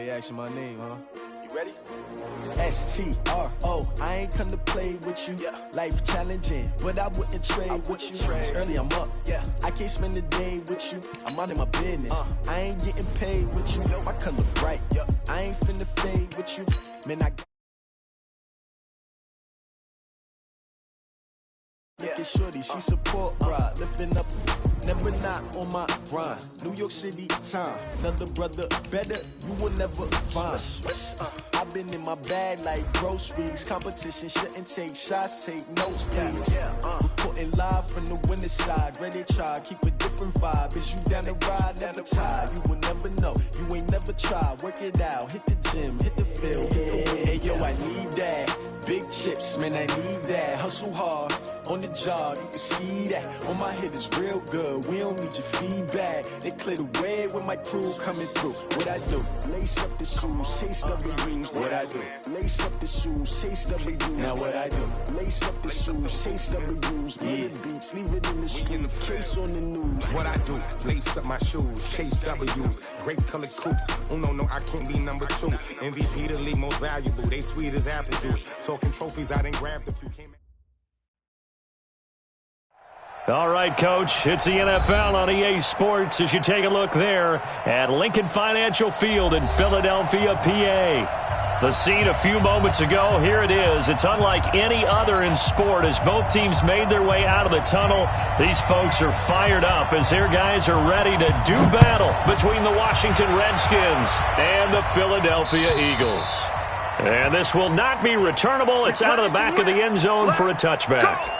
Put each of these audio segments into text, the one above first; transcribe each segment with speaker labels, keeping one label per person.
Speaker 1: they asking my name, huh?
Speaker 2: You ready?
Speaker 1: S-T-R-O, I ain't come to play with you.
Speaker 2: Yeah.
Speaker 1: Life challenging, but I wouldn't trade with you. It's early, I'm up.
Speaker 2: Yeah.
Speaker 1: I can't spend the day with you. I'm out of my business. I ain't getting paid with you. My color bright. I ain't finna fade with you. Man, I look at shorty, she support ride, lifting up, never not on my grind. New York City time, another brother better, you will never find. I've been in my bag like groceries, competition shouldn't take shots, take notes, please. Reporting live from the winter side, ready to try, keep a different vibe. Is you down the ride, never tired, you will never know, you ain't never tried, work it out, hit the gym, hit the field, hit the wind. Hey yo, I need that, big chips, man, I need that, hustle hard. On the job, you can see that. On my hit is real good. We don't need your feedback. They clear the way when my crew coming through. What I do? Lace up the shoes, chase double rings. What I do? Lace up the shoes, chase double rings. Now what I do? Lace up the shoes, chase double rings. Yeah, beats, leave it in the street. Case on the news.
Speaker 3: What I do? Lace up my shoes, chase W's. Great colored coops. Oh no, I can't be number 2. MVP the league most valuable. They sweet as apple juice. Talking trophies, I done grabbed a few.
Speaker 4: All right, Coach, it's the NFL on EA Sports as you take a look there at Lincoln Financial Field in Philadelphia, PA. The scene a few moments ago, here it is. It's unlike any other in sport as both teams made their way out of the tunnel. These folks are fired up as their guys are ready to do battle between the Washington Redskins and the Philadelphia Eagles. And this will not be returnable. It's out of the back of the end zone for a touchback.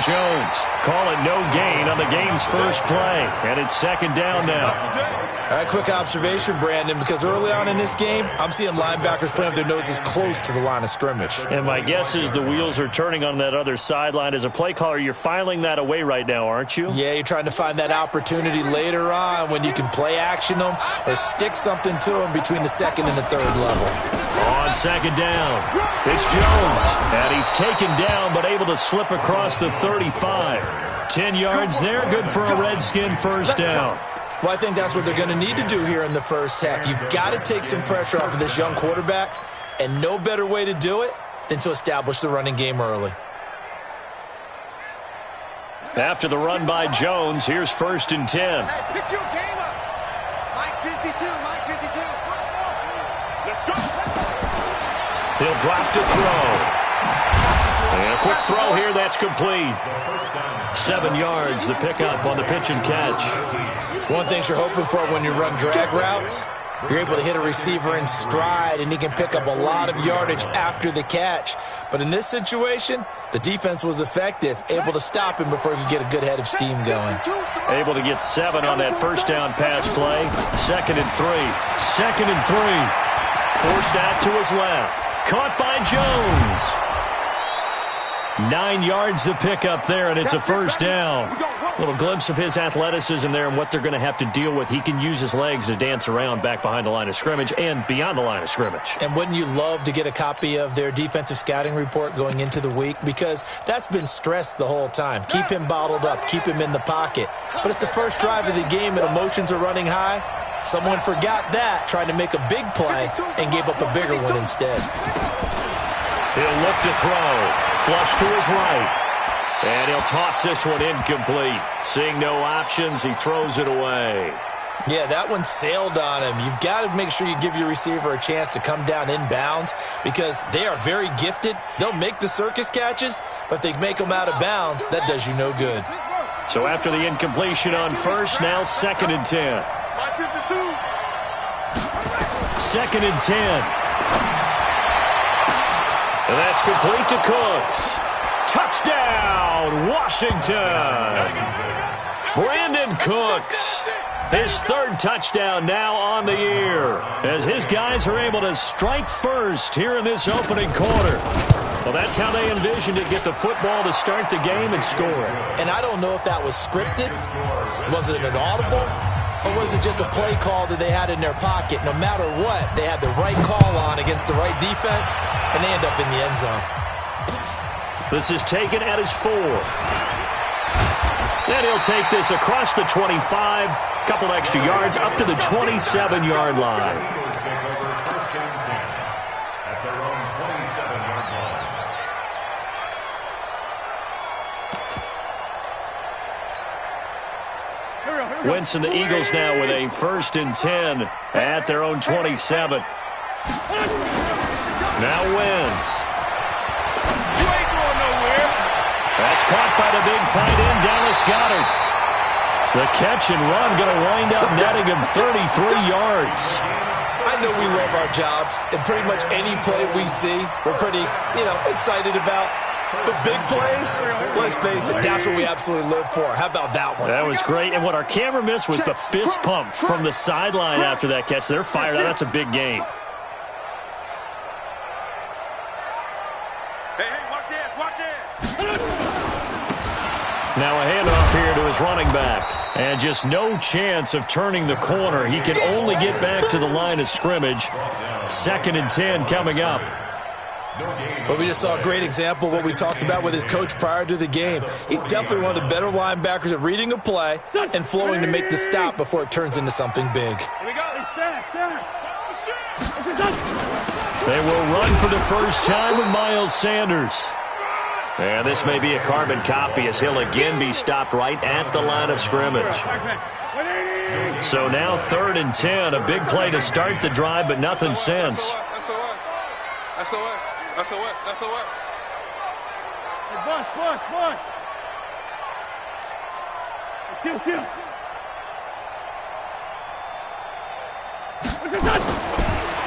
Speaker 4: Jones. Call it no gain on the game's first play. And it's second down now.
Speaker 5: All right, quick observation, Brandon, because early on in this game, I'm seeing linebackers playing with their noses close to the line of scrimmage.
Speaker 4: And my guess is the wheels are turning on that other sideline. As a play caller, you're filing that away right now, aren't you?
Speaker 5: Yeah, you're trying to find that opportunity later on when you can play action them or stick something to them between the second and the third level.
Speaker 4: On second down, it's Jones. And he's taken down but able to slip across the 35. 10 yards there, good for a Redskin first down.
Speaker 5: Well, I think that's what they're going to need to do here in the first half. You've got to take some pressure off of this young quarterback, and no better way to do it than to establish the running game early.
Speaker 4: After the run by Jones, here's first and 10.
Speaker 6: Hey, pick your game up. Mike 52, Mike 52. Let's go.
Speaker 4: He'll drop to throw. And a quick throw here, that's complete. 7 yards, the pickup on the pitch and catch.
Speaker 5: One thing you're hoping for when you run drag routes, you're able to hit a receiver in stride, and he can pick up a lot of yardage after the catch. But in this situation, the defense was effective, able to stop him before he could get a good head of steam going.
Speaker 4: Able to get 7 on that first down pass play. Second and 3. Second and 3. Forced out to his left. Caught by Jones. 9 yards the pickup there, and it's a first down. A little glimpse of his athleticism there and what they're going to have to deal with. He can use his legs to dance around back behind the line of scrimmage and beyond the line of scrimmage.
Speaker 5: And wouldn't you love to get a copy of their defensive scouting report going into the week? Because that's been stressed the whole time. Keep him bottled up. Keep him in the pocket. But it's the first drive of the game and emotions are running high. Someone forgot that, trying to make a big play, and gave up a bigger one instead.
Speaker 4: He'll look to throw. Flush to his right. And he'll toss this one incomplete. Seeing no options, he throws it away.
Speaker 5: Yeah, that one sailed on him. You've got to make sure you give your receiver a chance to come down inbounds because they are very gifted. They'll make the circus catches, but they make them out of bounds. That does you no good.
Speaker 4: So after the incompletion on first, now second and 10. Second and 10. And that's complete to Cooks. Touchdown, Washington. Brandon Cooks. His third touchdown now on the year as his guys are able to strike first here in this opening quarter. Well, that's how they envisioned it, get the football to start the game and score it.
Speaker 5: And I don't know if that was scripted, was it an audible, or was it just a play call that they had in their pocket? No matter what, they had the right call on against the right defense, and they end up in the end zone.
Speaker 4: This is taken at his 4. And he'll take this across the 25, couple extra yards, up to the 27-yard line. Wentz and the Eagles now with a 1st and 10 at their own 27. Now Wentz.
Speaker 6: You ain't going nowhere.
Speaker 4: That's caught by the big tight end, Dallas Goedert. The catch and run going to wind up netting him 33 yards.
Speaker 5: I know we love our jobs, and pretty much any play we see, we're pretty, excited about. But big plays, let's face it, that's what we absolutely live for. How about that one?
Speaker 4: That was great. And what our camera missed was the fist pump from the sideline after that catch. They're fired out. That's a big game.
Speaker 6: Hey, watch this, watch this.
Speaker 4: Now a handoff here to his running back. And just no chance of turning the corner. He can only get back to the line of scrimmage. 2nd and 10 coming up.
Speaker 5: Well, we just saw a great example of what we talked about with his coach prior to the game. He's definitely one of the better linebackers at reading a play and flowing to make the stop before it turns into something big.
Speaker 6: Here we go.
Speaker 4: They will run for the first time with Miles Sanders. And this may be a carbon copy as he'll again be stopped right at the line of scrimmage. So now 3rd and 10, a big play to start the drive, but nothing since.
Speaker 6: SOS.
Speaker 2: Hey, boss. Kill.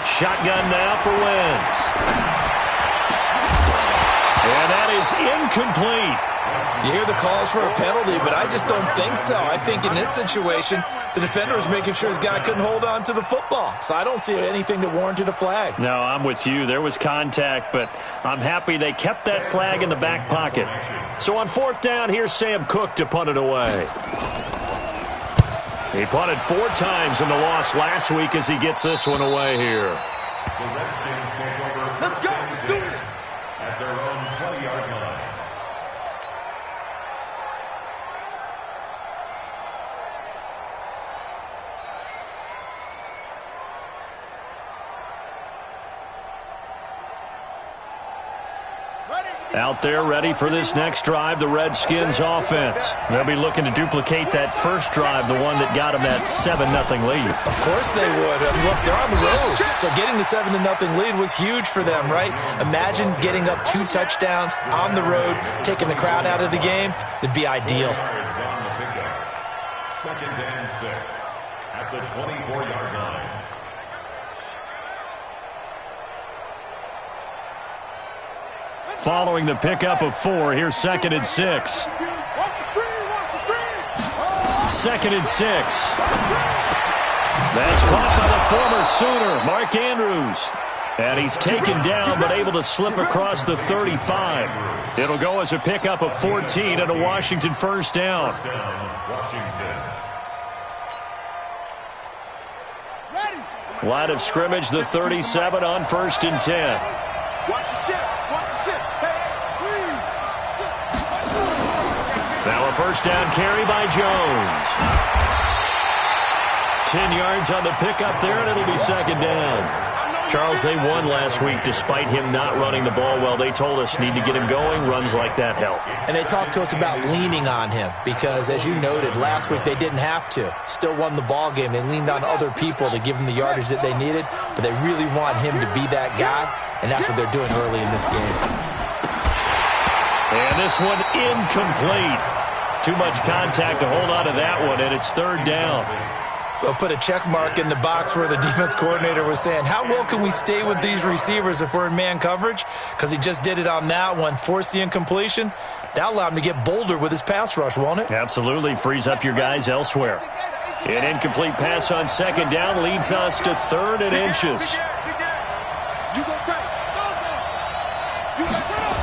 Speaker 4: Shotgun now for Wentz. And that is incomplete.
Speaker 5: You hear the calls for a penalty, but I just don't think so. I think in this situation, the defender was making sure his guy couldn't hold on to the football. So I don't see anything that warranted a flag.
Speaker 4: No, I'm with you. There was contact, but I'm happy they kept that flag in the back pocket. So on 4th down, here's Sam Cook to punt it away. He punted 4 times in the loss last week as he gets this one away here.
Speaker 6: Let's go. Let's do it.
Speaker 7: At their own 20-yard line.
Speaker 4: Out there ready for this next drive, the Redskins offense. They'll be looking to duplicate that first drive, the one that got them that 7-0 lead.
Speaker 5: Of course they would. Look, they're on the road. So getting the 7-0 lead was huge for them, right? Imagine getting up 2 touchdowns on the road, taking the crowd out of the game. It'd be ideal.
Speaker 7: 2nd and 6 at the 24-yard line.
Speaker 4: Following the pickup of 4, here's 2nd and 6.
Speaker 6: Watch the screen.
Speaker 4: 2nd and 6. That's caught by the former Sooner, Mark Andrews. And he's taken down but able to slip across the 35. It'll go as a pickup of 14 and a Washington first down. Line of scrimmage, the 37 on 1st and 10.
Speaker 6: Watch the ship.
Speaker 4: Now a first down carry by Jones. 10 yards on the pickup there, and it'll be 2nd down. Charles, they won last week despite him not running the ball well. They told us need to get him going. Runs like that help.
Speaker 5: And they talked to us about leaning on him because, as you noted, last week they didn't have to. Still won the ball game. They leaned on other people to give them the yardage that they needed, but they really want him to be that guy, and that's what they're doing early in this game.
Speaker 4: And this one incomplete. Too much contact to hold on to that one, and it's 3rd down.
Speaker 5: We'll put a check mark in the box where the defense coordinator was saying, how well can we stay with these receivers if we're in man coverage? Because he just did it on that one, forced the incompletion. That allowed him to get bolder with his pass rush, won't it?
Speaker 4: Absolutely. Frees up your guys elsewhere. An incomplete pass on 2nd down leads us to 3rd and inches.
Speaker 6: You go take. You go take.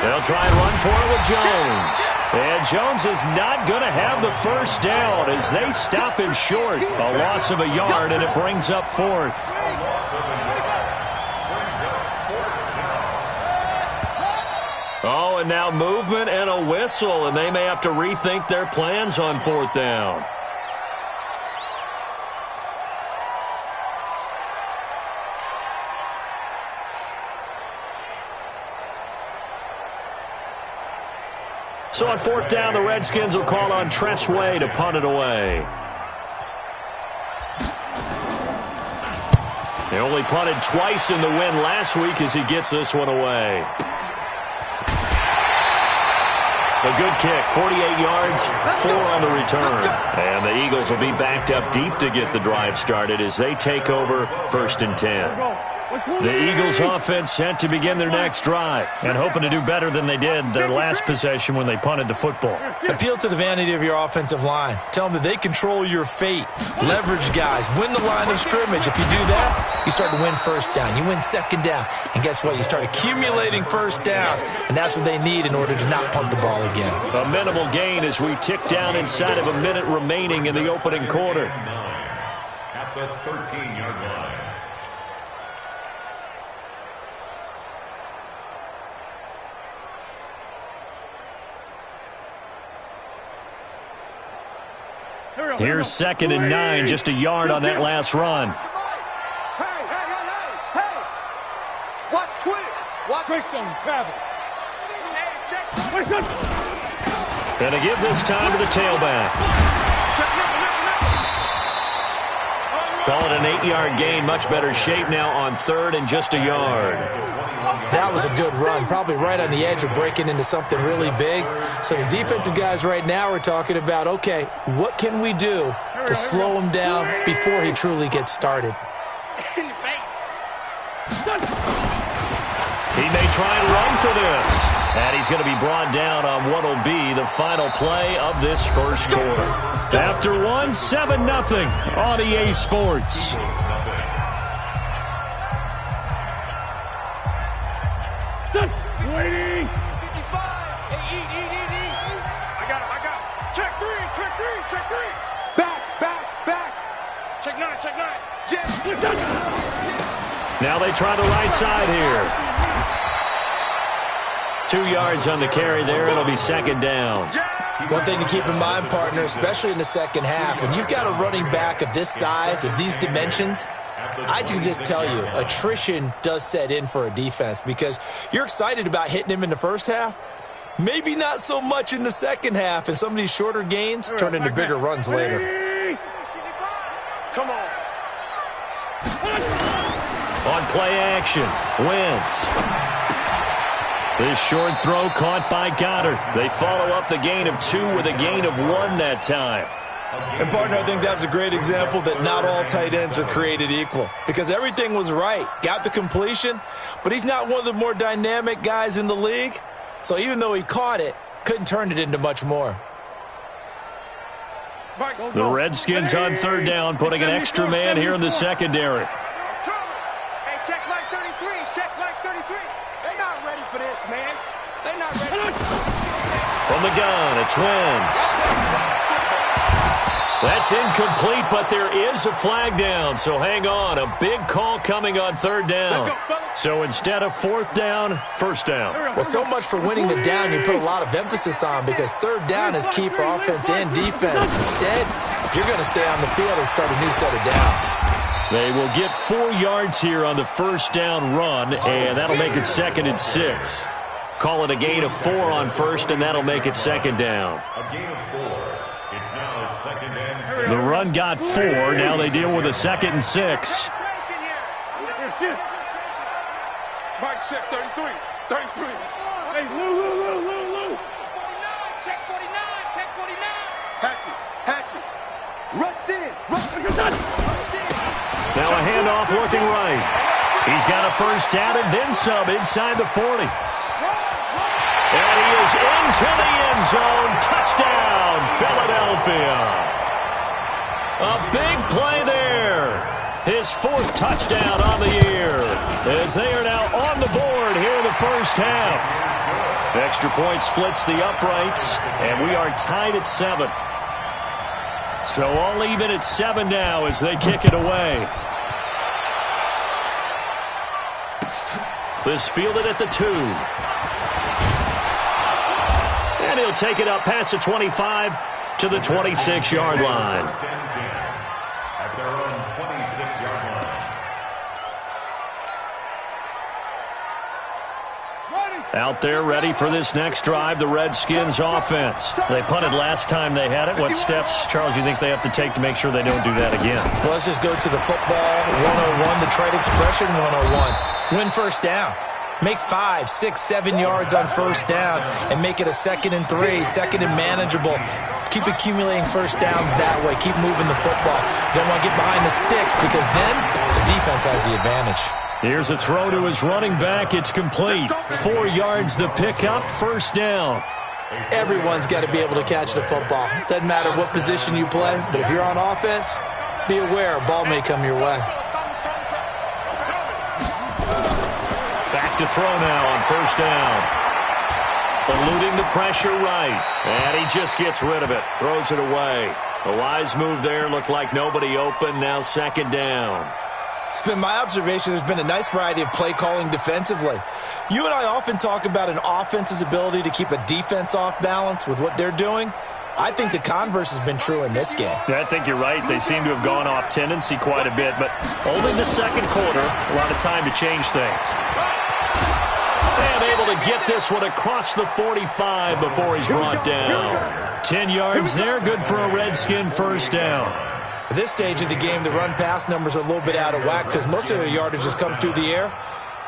Speaker 4: They'll try and run for it with Jones. And Jones is not going to have the first down as they stop him short. A loss of a yard, and it brings up fourth. Oh, and now movement and a whistle, and they may have to rethink their plans on fourth down. So on fourth down, the Redskins will call on Tress Way to punt it away. They only punted twice in the win last week as he gets this one away. A good kick, 48 yards, 4 on the return. And the Eagles will be backed up deep to get the drive started as they take over 1st and 10. The Eagles offense set to begin their next drive and hoping to do better than they did their last possession when they punted the football.
Speaker 5: Appeal to the vanity of your offensive line. Tell them that they control your fate. Leverage guys. Win the line of scrimmage. If you do that, you start to win first down. You win second down. And guess what? You start accumulating first downs. And that's what they need in order to not punt the ball again.
Speaker 4: A minimal gain as we tick down inside of a minute remaining in the opening quarter.
Speaker 7: At the 13-yard line.
Speaker 4: Here's 2nd and 9, just a yard on that last run.
Speaker 6: Hey! Watch quick! Watch
Speaker 2: Greystone, travel.
Speaker 4: And to give this time to the tailback. Call it an 8-yard gain. Much better shape now on 3rd and just a yard.
Speaker 5: That was a good run, probably right on the edge of breaking into something really big. So the defensive guys right now are talking about, okay, what can we do to slow him down before he truly gets started?
Speaker 6: in the face.
Speaker 4: He may try and run for this. And he's going to be brought down on what will be the final play of this first quarter. After one, 7-0 on EA Sports.
Speaker 2: Waiting.
Speaker 6: 55. Hey, eat. I got it. Check three. Back. Check nine. Jet.
Speaker 4: Now they try the right side here. 2 yards on the carry there. It'll be 2nd down.
Speaker 5: One thing to keep in mind, partner, especially in the second half, when you've got a running back of this size, of these dimensions, I can just tell you, attrition does set in for a defense because you're excited about hitting him in the first half. Maybe not so much in the second half, and some of these shorter gains turn into bigger runs later.
Speaker 6: Come on.
Speaker 4: On play action, Wentz. This short throw caught by Goddard. They follow up the gain of 2 with a gain of 1 that time.
Speaker 5: And, partner, I think that's a great example that not all tight ends are created equal because everything was right. Got the completion, but he's not one of the more dynamic guys in the league. So even though he caught it, couldn't turn it into much more.
Speaker 4: The Redskins on 3rd down, putting an extra man here in the secondary.
Speaker 6: Hey, check Mike 33. They're not ready for this, man. They're not ready.
Speaker 4: From the gun, it's Wentz. That's incomplete, but there is a flag down, so hang on. A big call coming on 3rd down. So instead of 4th down, 1st down.
Speaker 5: Well, so much for winning the down you put a lot of emphasis on because 3rd down is key for offense and defense. Instead, you're going to stay on the field and start a new set of downs.
Speaker 4: They will get 4 yards here on the 1st down run, and that'll make it 2nd and 6. Call it a gain of 4 on 1st, and that'll make it 2nd down.
Speaker 7: A gain of 4. It's now 2nd and 6.
Speaker 4: The run got 4. Now they deal with a 2nd and 6.
Speaker 6: Mike, check 33.
Speaker 2: Hey, Lou.
Speaker 6: Check 49. Hatchet. Rush in.
Speaker 4: Now a handoff looking right. He's got a first down and then some inside the 40. And he is into the end zone. Touchdown, Philadelphia. A big play there. His 4th touchdown on the year as they are now on the board here in the first half. Extra point splits the uprights, and we are tied at 7. So all even at 7 now as they kick it away. This fielded at the 2. And he'll take it up past the 25 to the 26-yard line.
Speaker 7: At their own 26-yard line.
Speaker 4: Out there ready for this next drive, the Redskins offense. They punted last time they had it. What steps, Charles, you think they have to take to make sure they don't do that again?
Speaker 5: Well, let's just go to the football 101, the trade expression 101. Win first down. Make 5, 6, 7 yards on first down and make it a 2nd and 3, 2nd and manageable. Keep accumulating first downs that way. Keep moving the football. You don't want to get behind the sticks because then the defense has the advantage.
Speaker 4: Here's a throw to his running back. It's complete. 4 yards the pickup, first down.
Speaker 5: Everyone's got to be able to catch the football. Doesn't matter what position you play, but if you're on offense, be aware a ball may come your way.
Speaker 4: Back to throw now on first down. Eluding the pressure right. And he just gets rid of it. Throws it away. A wise move there. Looked like nobody open. Now 2nd down.
Speaker 5: It's been my observation there's been a nice variety of play calling defensively. You and I often talk about an offense's ability to keep a defense off balance with what they're doing. I think the converse has been true in this game.
Speaker 4: Yeah, I think you're right. They seem to have gone off tendency quite a bit, but only the 2nd quarter, a lot of time to change things. And able to get this one across the 45 before he's brought down. 10 yards there, good for a Redskin first down.
Speaker 5: At this stage of the game, the run-pass numbers are a little bit out of whack because most of the yardage has come through the air.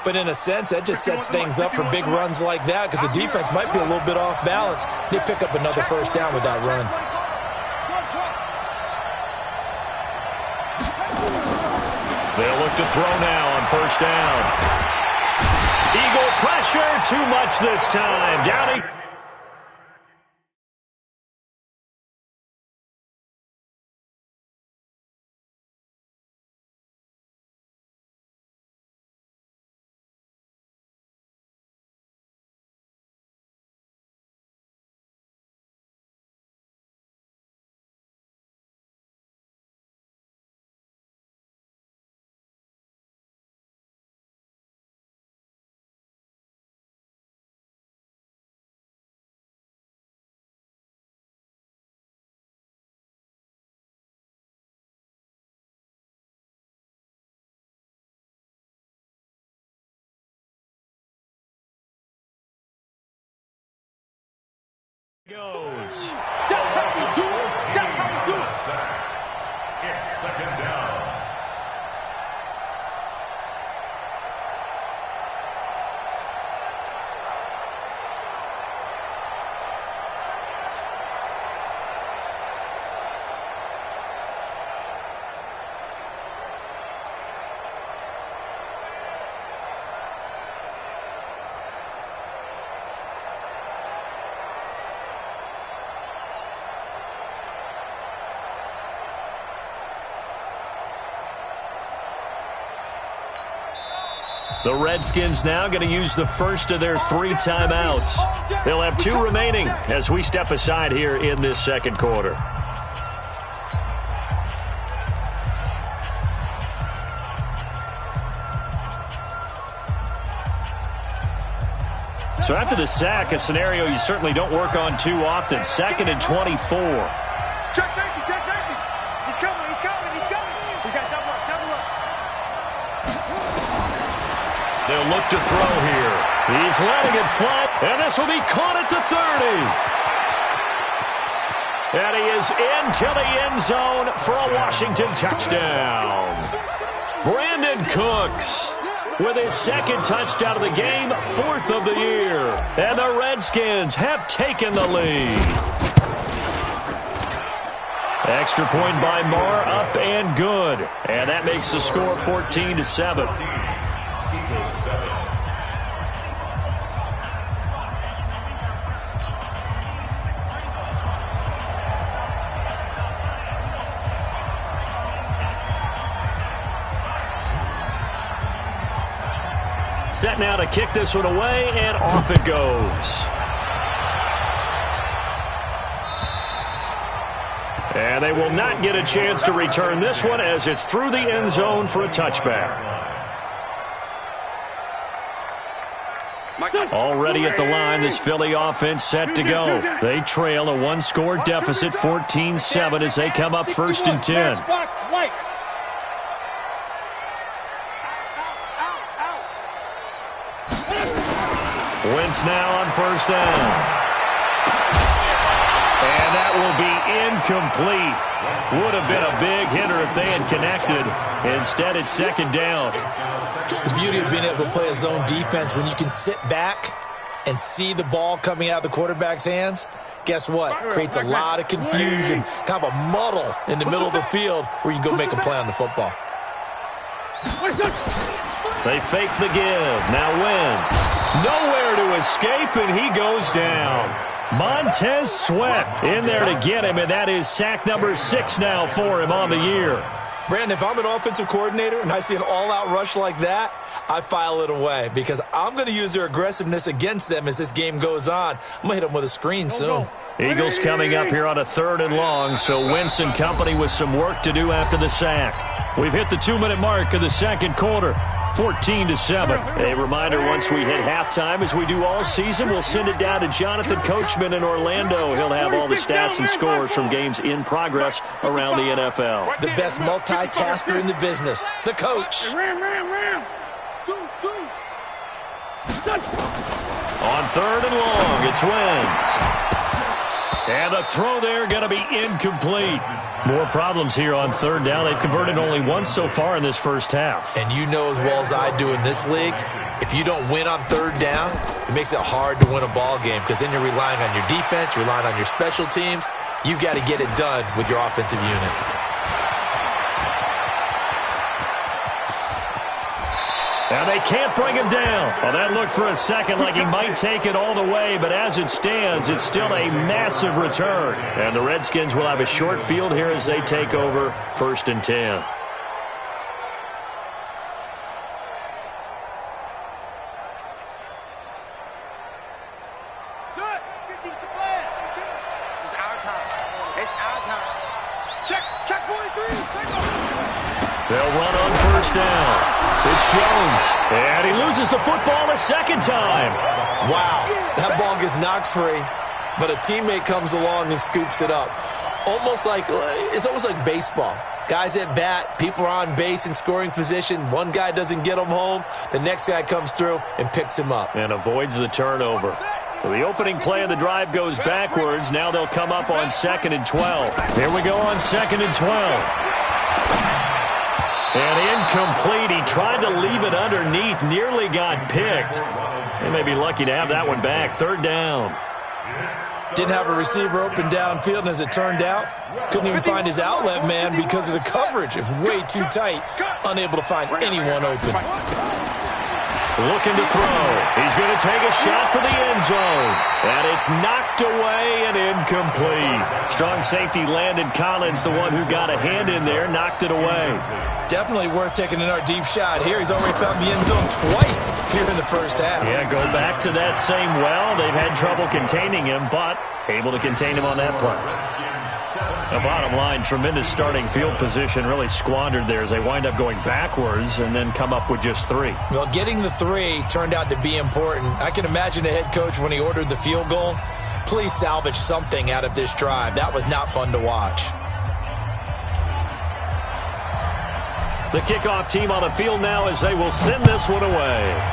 Speaker 5: But in a sense, that just sets things up for big runs like that because the defense might be a little bit off balance. They pick up another first down with that run.
Speaker 4: They'll look to throw now on first down. Eagle pressure, too much this time. Downing. Goes.
Speaker 2: That's how you do it. That's how you do it.
Speaker 7: It's 2nd down.
Speaker 4: The Redskins now going to use the first of their 3 timeouts. They'll have 2 remaining as we step aside here in this 2nd quarter. So after the sack, a scenario you certainly don't work on too often. 2nd and 24.
Speaker 6: Check safety, check safety. He's coming, he's coming, he's coming. We got double up, double up.
Speaker 4: They'll look to throw here. He's letting it fly, and this will be caught at the 30. And he is into the end zone for a Washington touchdown. Brandon Cooks with his 2nd touchdown of the game, 4th of the year. And the Redskins have taken the lead. Extra point by Marr, up and good. And that makes the score 14-7. Set now to kick this one away, and off it goes. And they will not get a chance to return this one as it's through the end zone for a touchback. Already at the line, this Philly offense set to go. They trail a one-score deficit, 14-7, as they come up 1st and 10. Wentz now on 1st down. And that will be incomplete. Would have been a big hitter if they had connected. Instead, it's 2nd down.
Speaker 5: The beauty of being able to play a zone defense when you can sit back and see the ball coming out of the quarterback's hands, guess what? Creates a lot of confusion, kind of a muddle in the middle of the field where you can go make a play on the football.
Speaker 4: They fake the give. Now Wentz. Nowhere to escape, and he goes down. Montez Sweat in there to get him, and that is sack number 6 now for him on the year.
Speaker 5: Brandon, if I'm an offensive coordinator and I see an all-out rush like that, I file it away because I'm going to use their aggressiveness against them as this game goes on. I'm going to hit them with a screen soon.
Speaker 4: Eagles coming up here on a 3rd and long, so Wentz and company with some work to do after the sack. We've hit the 2-minute mark of the 2nd quarter. 14-7. A reminder, once we hit halftime, as we do all season, we'll send it down to Jonathan Coachman in Orlando. He'll have all the stats and scores from games in progress around the NFL.
Speaker 5: The best multitasker in the business, the coach.
Speaker 4: On 3rd and long, it's Wentz. And the throw there going to be incomplete. More problems here on 3rd down. They've converted only once so far in this first half.
Speaker 5: And you know as well as I do in this league, if you don't win on 3rd down, it makes it hard to win a ball game because then you're relying on your defense, you're relying on your special teams. You've got to get it done with your offensive unit.
Speaker 4: And they can't bring him down. Well, that looked for a second like he might take it all the way, but as it stands, it's still a massive return. And the Redskins will have a short field here as they take over 1st and 10.
Speaker 6: It's our time. It's our time. Check 43.
Speaker 4: They'll run on 1st down. It's Jones, and he loses the football a 2nd time.
Speaker 5: Wow, that ball gets knocked free, but a teammate comes along and scoops it up. It's almost like baseball. Guys at bat, people are on base in scoring position. One guy doesn't get him home. The next guy comes through and picks him up.
Speaker 4: And avoids the turnover. So the opening play of the drive goes backwards. Now they'll come up on 2nd and 12. Here we go on 2nd and 12. And incomplete. He tried to leave it underneath. Nearly got picked. They may be lucky to have that one back. 3rd down.
Speaker 5: Didn't have a receiver open downfield, and as it turned out, couldn't even find his outlet man because of the coverage. It was way too tight. Unable to find anyone open.
Speaker 4: Looking to throw. He's going to take a shot for the end zone. And it's knocked away and incomplete. Strong safety Landon Collins, the one who got a hand in there, knocked it away.
Speaker 5: Definitely worth taking another deep shot here. He's already found the end zone twice here in the first half.
Speaker 4: Yeah, go back to that same well. They've had trouble containing him, but able to contain him on that play. The bottom line, tremendous starting field position, really squandered there as they wind up going backwards and then come up with just 3.
Speaker 5: Well, getting the 3 turned out to be important. I can imagine the head coach when he ordered the field goal. Please salvage something out of this drive. That was not fun to watch.
Speaker 4: The kickoff team on the field now as they will send this one away.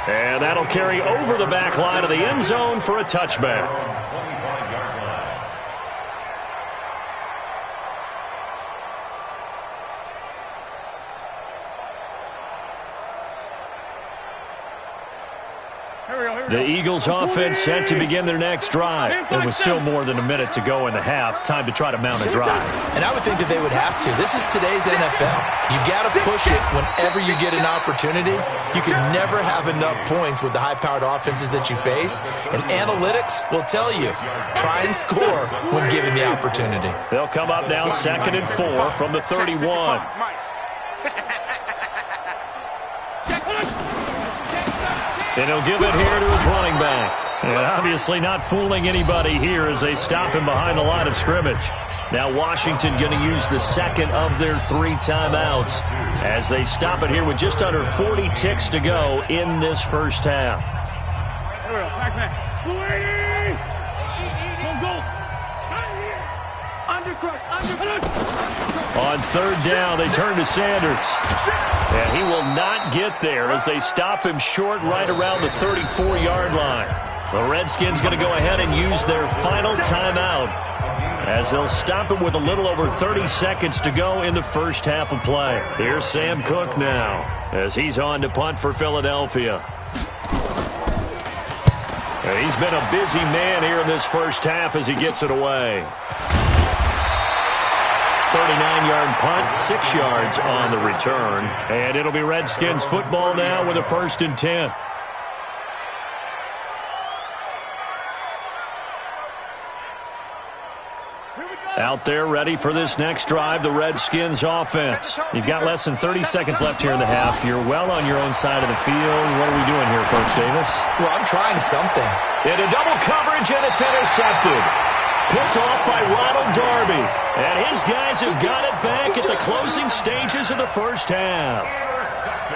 Speaker 4: And that'll carry over the back line of the end zone for a touchback. The Eagles offense set to begin their next drive. There was still more than a minute to go in the half. Time to try to mount a drive.
Speaker 5: And I would think that they would have to. This is today's NFL. You got to push it whenever you get an opportunity. You can never have enough points with the high-powered offenses that you face. And analytics will tell you, try and score when given the opportunity.
Speaker 4: They'll come up now 2nd and 4 from the 31. And he'll give it here to his running back. And obviously not fooling anybody here as they stop him behind the line of scrimmage. Now Washington going to use the second of their 3 timeouts as they stop it here with just under 40 ticks to go in this first half. On third down, they turn to Sanders. And he will not get there as they stop him short right around the 34-yard line. The Redskins going to go ahead and use their final timeout as they'll stop it with a little over 30 seconds to go in the first half of play. Here's Sam Cook now as he's on to punt for Philadelphia. And he's been a busy man here in this first half as he gets it away. 39-yard punt, 6 yards on the return. And it'll be Redskins football now with a 1st and 10. Out there ready for this next drive, the Redskins offense. You've got less than 30 seconds left here in the half. You're well on your own side of the field. What are we doing here, Coach Davis?
Speaker 5: Well, I'm trying something.
Speaker 4: Into double coverage, and it's intercepted. Picked off by Ronald Darby. And his guys have got it back at the closing stages of the first half.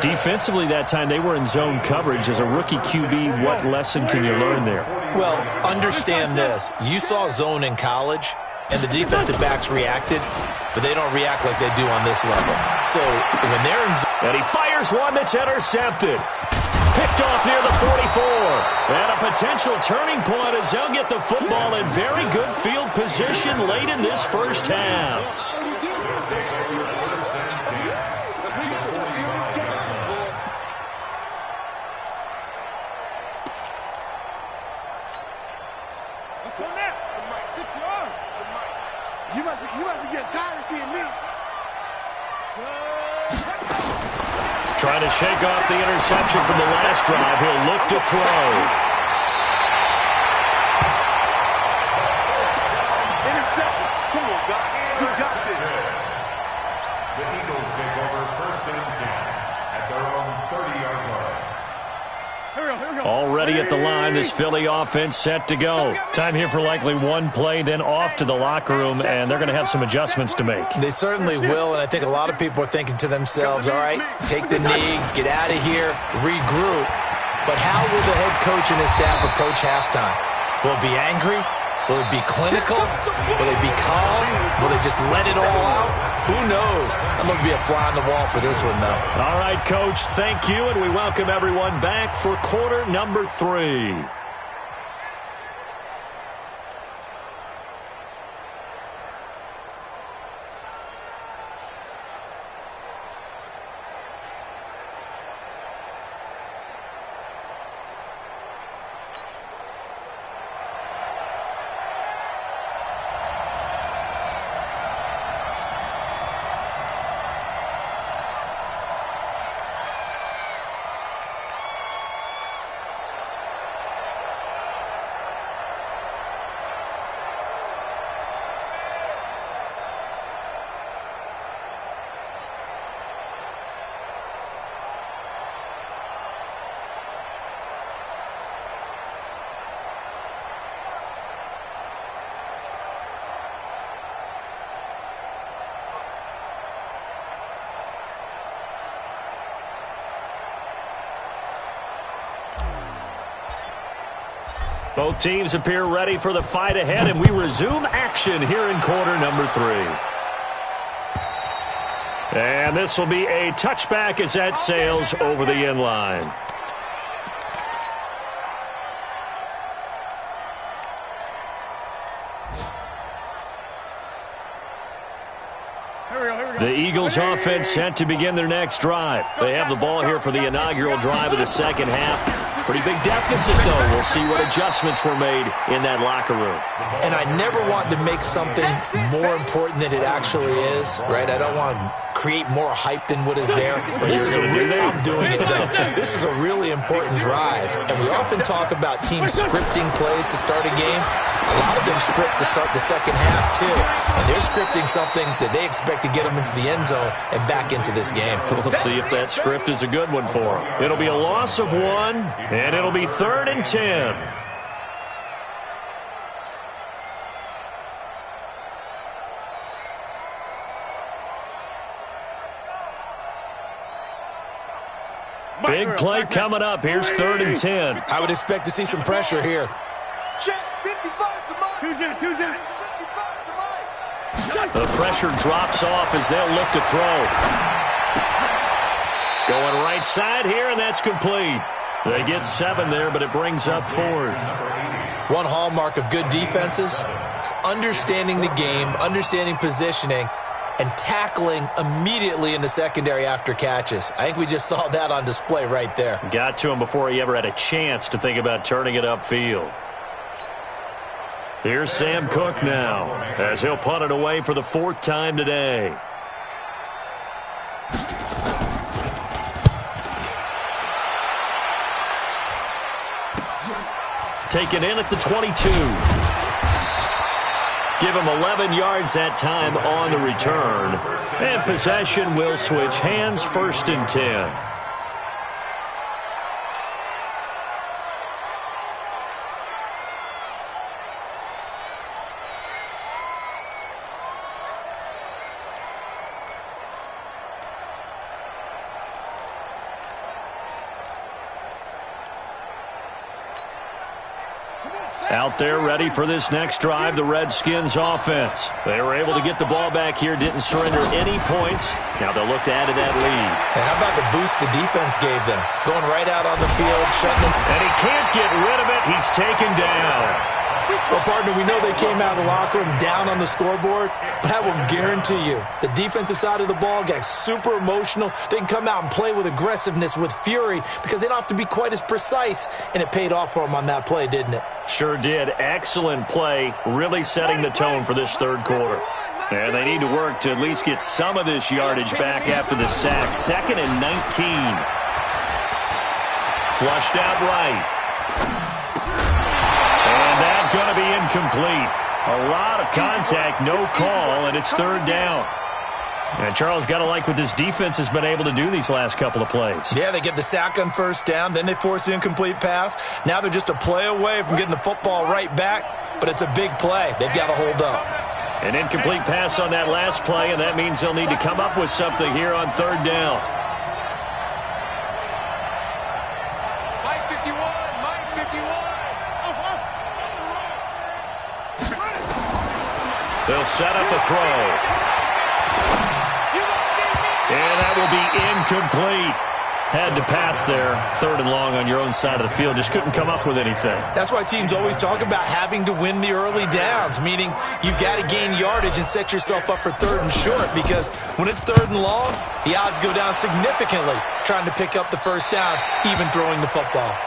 Speaker 4: Defensively that time, they were in zone coverage. As a rookie QB, what lesson can you learn there?
Speaker 5: Well, understand this. You saw zone in college, and the defensive backs reacted, but they don't react like they do on this level. So when they're in zone...
Speaker 4: And he fires one that's intercepted. Picked off near the 44. And a potential turning point as they'll get the football in very good field position late in this first half.
Speaker 2: You must be getting tired of seeing me.
Speaker 4: Trying to shake off the interception from the last drive. He'll look to throw.
Speaker 2: Interception. Come on, God. You got this.
Speaker 7: The Eagles take over 1st and 10 at their own 30-yard line.
Speaker 4: Already at the line, this Philly offense set to go. Time here for likely one play, then off to the locker room, and they're going to have some adjustments to make.
Speaker 5: They certainly will, and I think a lot of people are thinking to themselves, all right, take the knee, get out of here, regroup. But how will the head coach and his staff approach halftime? Will it be angry? Will it be clinical? Will they be calm? Will they just let it all out? Who knows? I'm going to be a fly on the wall for this one, though.
Speaker 4: All right, Coach, thank you, and we welcome everyone back for quarter number 3. Both teams appear ready for the fight ahead, and we resume action here in quarter number 3. And this will be a touchback as that sails over the end line. The Eagles offense set to begin their next drive. They have the ball here for the inaugural drive of the second half. Pretty big deficit, though. We'll see what adjustments were made in that locker room.
Speaker 5: And I never want to make something more important than it actually is, right? I don't want to create more hype than what is there. But this is I'm doing it, though. This is a really important drive. And we often talk about teams scripting plays to start a game. A lot of them script to start the second half, too. And they're scripting something that they expect to get them into the end zone and back into this game.
Speaker 4: We'll see if that script is a good one for them. It'll be a loss of 1, and it'll be 3rd and 10. Big play coming up. Here's 3rd and 10.
Speaker 5: I would expect to see some pressure here.
Speaker 2: Check, 55 to Mike.
Speaker 6: 2-10, 2-10.
Speaker 2: 55 to Mike.
Speaker 4: The pressure drops off as they'll look to throw. Going right side here, and that's complete. They get 7 there, but it brings up 4th.
Speaker 5: One hallmark of good defenses is understanding the game, understanding positioning, and tackling immediately in the secondary after catches. I think we just saw that on display right there.
Speaker 4: Got to him before he ever had a chance to think about turning it upfield. Here's Sam Cook now, as he'll punt it away for the 4th time today. Taken in at the 22. Give him 11 yards that time on the return. And possession will switch hands, 1st and 10. Out there ready for this next drive, the Redskins offense. They were able to get the ball back here, didn't surrender any points. Now they'll look to add to that lead.
Speaker 5: Hey, how about the boost the defense gave them? Going right out on the field, shutting them.
Speaker 4: And he can't get rid of it. He's taken down.
Speaker 5: Well, partner, we know they came out of the locker room down on the scoreboard, but I will guarantee you the defensive side of the ball got super emotional. They can come out and play with aggressiveness, with fury, because they don't have to be quite as precise, and it paid off for them on that play, didn't it?
Speaker 4: Sure did. Excellent play, really setting the tone for this 3rd quarter. And they need to work to at least get some of this yardage back after the sack. 2nd and 19. Flushed out right. Going to be incomplete. A lot of contact, no call, and it's 3rd down. And Charles, got to like what this defense has been able to do these last couple of plays.
Speaker 5: Yeah, they get the sack on 1st down, then they force the incomplete pass. Now they're just a play away from getting the football right back, but it's a big play. They've got to hold up.
Speaker 4: An incomplete pass on that last play, and that means they'll need to come up with something here on 3rd down.
Speaker 2: Mike 51, Mike 51.
Speaker 4: They'll set up a throw. And that will be incomplete. Had to pass there, 3rd and long on your own side of the field. Just couldn't come up with anything.
Speaker 5: That's why teams always talk about having to win the early downs, meaning you've got to gain yardage and set yourself up for 3rd and short, because when it's 3rd and long, the odds go down significantly trying to pick up the 1st down, even throwing the football.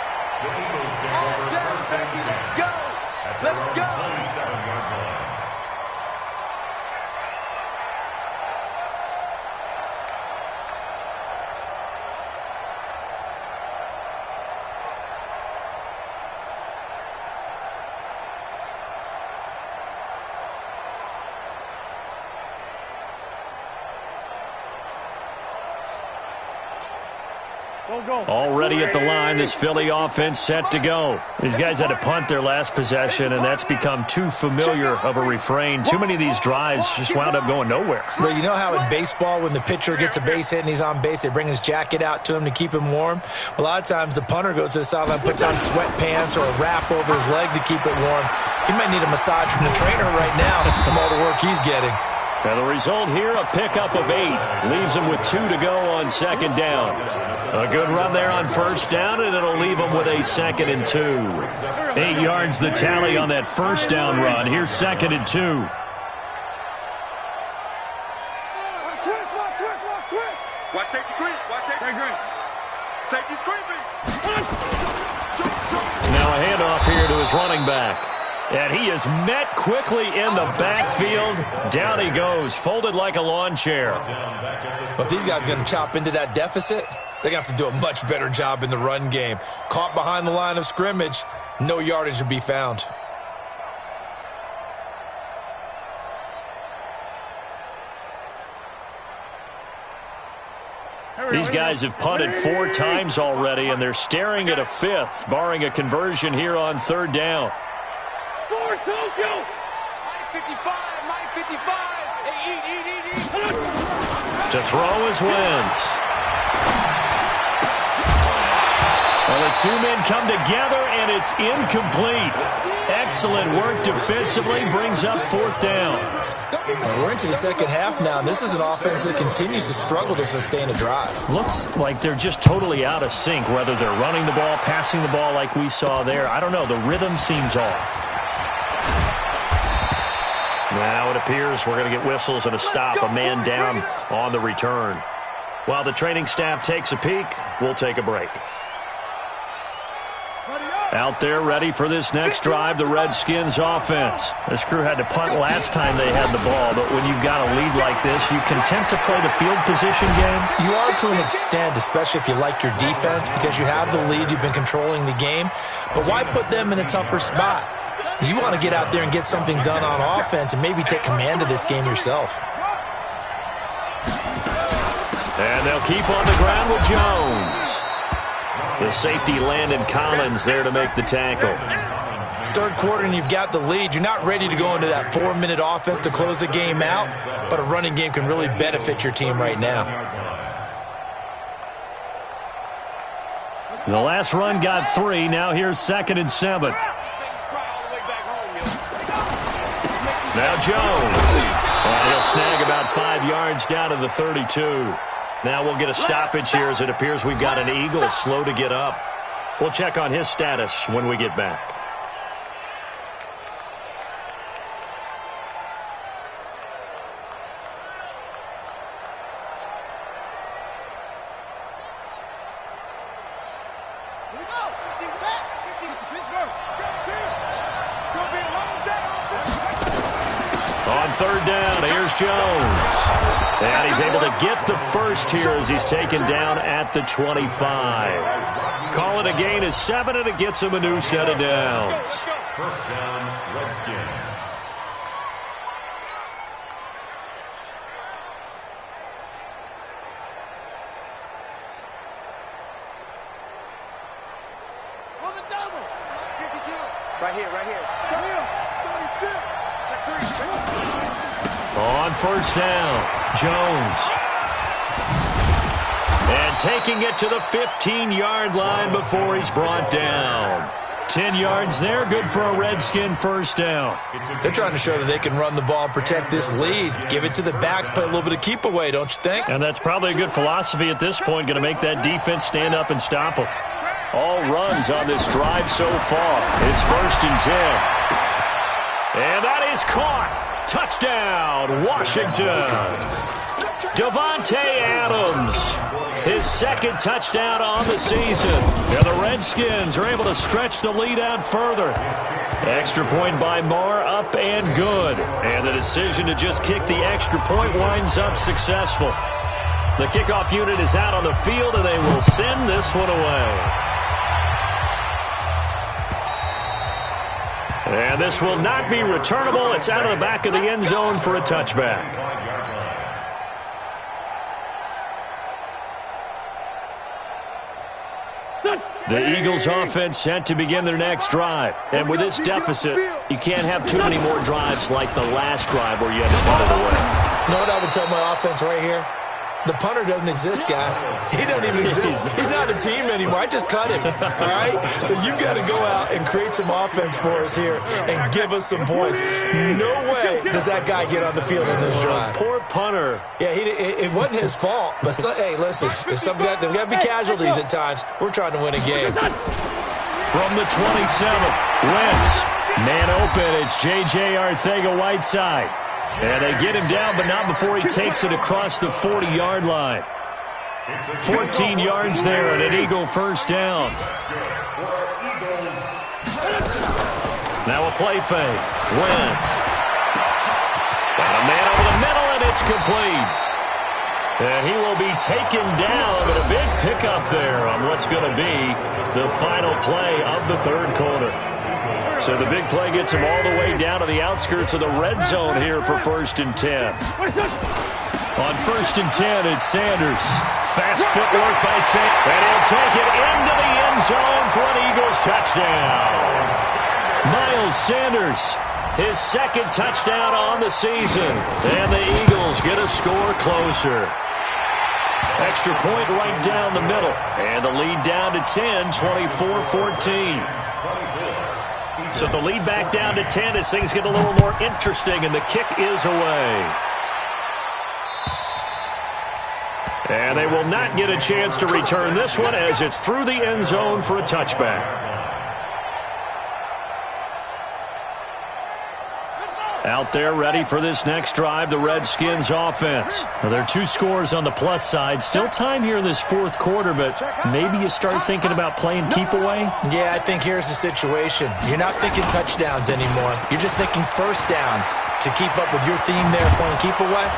Speaker 2: Let's go.
Speaker 4: Already at the line, this Philly offense set to go. These guys had to punt their last possession, and that's become too familiar of a refrain. Too many of these drives just wound up going nowhere.
Speaker 5: Well, you know how in baseball, when the pitcher gets a base hit and he's on base, they bring his jacket out to him to keep him warm? A lot of times the punter goes to the sideline, puts on sweatpants or a wrap over his leg to keep it warm. He might need a massage from the trainer right now from all the work he's getting.
Speaker 4: And the result here, a pickup of 8. Leaves him with 2 to go on 2nd down. A good run there on 1st down, and it'll leave him with a 2nd and 2. 8 yards the tally on that 1st down run. Here's 2nd and 2.
Speaker 2: Watch safety creep. Watch safety creep. Safety's creeping.
Speaker 4: Now a handoff here to his running back. And he is met quickly in the backfield. Down he goes, folded like a lawn chair.
Speaker 5: But these guys are going to chop into that deficit. They're going to have to do a much better job in the run game. Caught behind the line of scrimmage, no yardage to be found.
Speaker 4: These guys have punted 4 times already, and they're staring at a 5th, barring a conversion here on 3rd down.
Speaker 6: Forward, Tokyo!
Speaker 2: Mike 55, Mike 55. Hey, eat.
Speaker 4: To throw is Wentz. two men come together, and it's incomplete. Excellent work defensively, brings up 4th down.
Speaker 5: And we're into the second half now, and this is an offense that continues to struggle to sustain a drive.
Speaker 4: Looks like they're just totally out of sync, whether they're running the ball, passing the ball like we saw there. I don't know. The rhythm seems off. Now it appears we're going to get whistles and a stop. A man down on the return. While the training staff takes a peek, we'll take a break. Out there ready for this next drive, the Redskins offense. This crew had to punt last time they had the ball, but when you've got a lead like this, you content to play the field position game?
Speaker 5: You are to an extent, especially if you like your defense, because you have the lead, you've been controlling the game. But why put them in a tougher spot? You want to get out there and get something done on offense and maybe take command of this game yourself.
Speaker 4: And they'll keep on the ground with Jones. The safety Landon Collins there to make the tackle.
Speaker 5: Third quarter and you've got the lead. You're not ready to go into that 4-minute offense to close the game out, but a running game can really benefit your team right now.
Speaker 4: The last run got 3. Now here's 2nd and 7. Now Jones. And he'll snag about 5 yards down to the 32. Now we'll get a stoppage here as it appears we've got an Eagle slow to get up. We'll check on his status when we get back. On 3rd down, here's Jones. And he's able to get the first here as he's taken down at the 25. Call it a gain of 7, and it gets him a new set of downs.
Speaker 7: First down, Redskins.
Speaker 6: Right here.
Speaker 4: On 1st down, Jones. And taking it to the 15-yard line before he's brought down. 10 yards there, good for a Redskin first down.
Speaker 5: They're trying to show that they can run the ball and protect this lead. Give it to the backs, play a little bit of keep away, don't you think?
Speaker 4: And that's probably a good philosophy at this point, going to make that defense stand up and stop them. All runs on this drive so far. It's 1st and 10. And that is caught. Touchdown, Washington. Davante Adams, his 2nd touchdown on the season. And the Redskins are able to stretch the lead out further. Extra point by Marr, up and good. And the decision to just kick the extra point winds up successful. The kickoff unit is out on the field, and they will send this one away. And this will not be returnable. It's out of the back of the end zone for a touchback. The Eagles offense set to begin their next drive. And with this deficit, you can't have too many more drives like the last drive where you had to punt it away.
Speaker 5: You know what I would tell my offense right here? The punter doesn't exist, guys. He doesn't even exist. He's not a team anymore. I just cut him, all right? So you've got to go out and create some offense for us here and give us some points. No way does that guy get on the field on this drive.
Speaker 4: Poor punter.
Speaker 5: Yeah, it wasn't his fault. But, hey, listen, there's got to be casualties at times. We're trying to win a game.
Speaker 4: From the 27, Wentz. Man open. It's J.J. Arcega-Whiteside. And they get him down, but not before he takes it across the 40-yard line. 14 yards there and an Eagle first down. Now a play fake. Wentz. Got a man over the middle, and it's complete. And he will be taken down, but a big pickup there on what's going to be the final play of the 3rd quarter. So the big play gets him all the way down to the outskirts of the red zone here for 1st and 10. On 1st and 10, it's Sanders. Fast footwork by Sanders. And he'll take it into the end zone for an Eagles touchdown. Miles Sanders, his 2nd touchdown on the season. And the Eagles get a score closer. Extra point right down the middle. And the lead down to 10, 24-14. So the lead back down to 10 as things get a little more interesting, and the kick is away. And they will not get a chance to return this one as it's through the end zone for a touchback. Out there ready for this next drive, the Redskins offense. Well, there are 2 scores on the plus side. Still time here in this fourth quarter, but maybe you start thinking about playing keep away?
Speaker 5: Yeah, I think here's the situation. You're not thinking touchdowns anymore. You're just thinking first downs. To keep up with your theme there, playing keep away,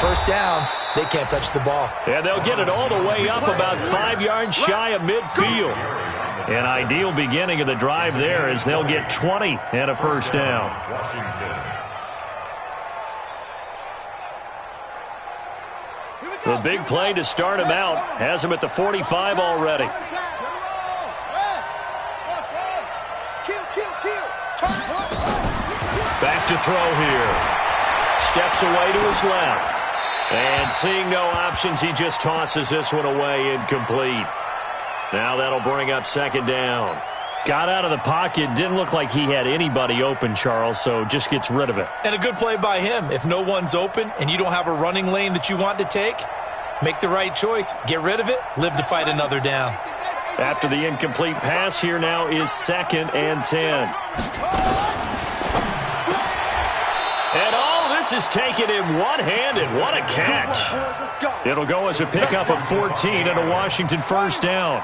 Speaker 5: first downs, they can't touch the ball.
Speaker 4: And they'll get it all the way up about 5 yards shy of midfield. An ideal beginning of the drive there as they'll get 20 and a first down. The big play to start him out has him at the 45 already. Back to throw here. Steps away to his left. And seeing no options, he just tosses this one away, incomplete. Now that'll bring up second down. Got out of the pocket. Didn't look like he had anybody open, Charles, so just gets rid of it.
Speaker 5: And a good play by him. If no one's open and you don't have a running lane that you want to take, make the right choice. Get rid of it. Live to fight another down.
Speaker 4: After the incomplete pass, here now is 2nd and 10. And all this is taken in one-handed. What a catch. It'll go as a pickup of 14 and a Washington first down.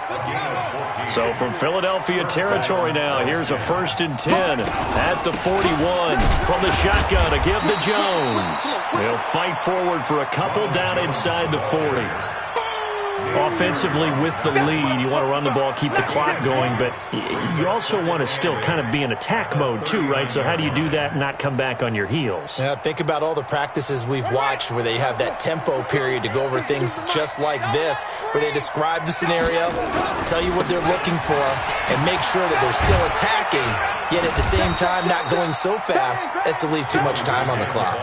Speaker 4: So from Philadelphia territory now, here's a 1st and 10 at the 41 from the shotgun to give to Jones. They'll fight forward for a couple down inside the 40. Offensively with the lead, you want to run the ball, keep the clock going, but you also want to still kind of be in attack mode too, right? So how do you do that and not come back on your heels?
Speaker 5: Yeah, think about all the practices we've watched where they have that tempo period to go over things just like this, where they describe the scenario, tell you what they're looking for, and make sure that they're still attacking, yet at the same time not going so fast as to leave too much time on the clock.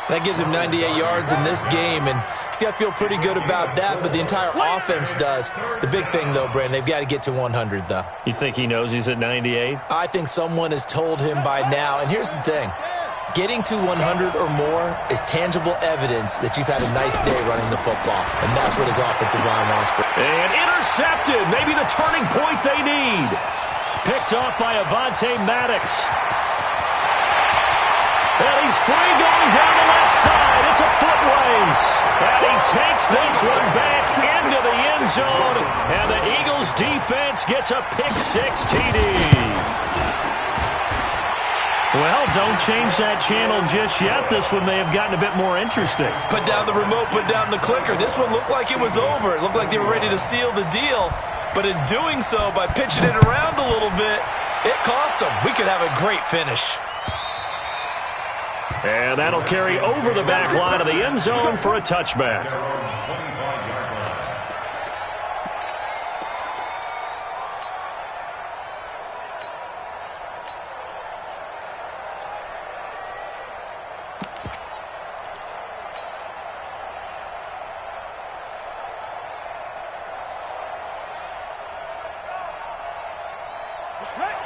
Speaker 5: That gives him 98 yards in this game, and still feel pretty good about that, but the entire offense does. The big thing, though, Brandon, they've got to get to 100, though.
Speaker 4: You think he knows he's at 98?
Speaker 5: I think someone has told him by now, and here's the thing. Getting to 100 or more is tangible evidence that you've had a nice day running the football, and that's what his offensive line wants for.
Speaker 4: And intercepted, maybe the turning point they need. Picked off by Avonte Maddox. And he's free going down the left side. It's a foot race. And he takes this one back into the end zone. And the Eagles defense gets a pick-6 TD. Well, don't change that channel just yet. This one may have gotten a bit more interesting.
Speaker 5: Put down the remote, put down the clicker. This one looked like it was over. It looked like they were ready to seal the deal. But in doing so, by pitching it around a little bit, it cost them. We could have a great finish.
Speaker 4: And that'll carry over the back line of the end zone for a touchback.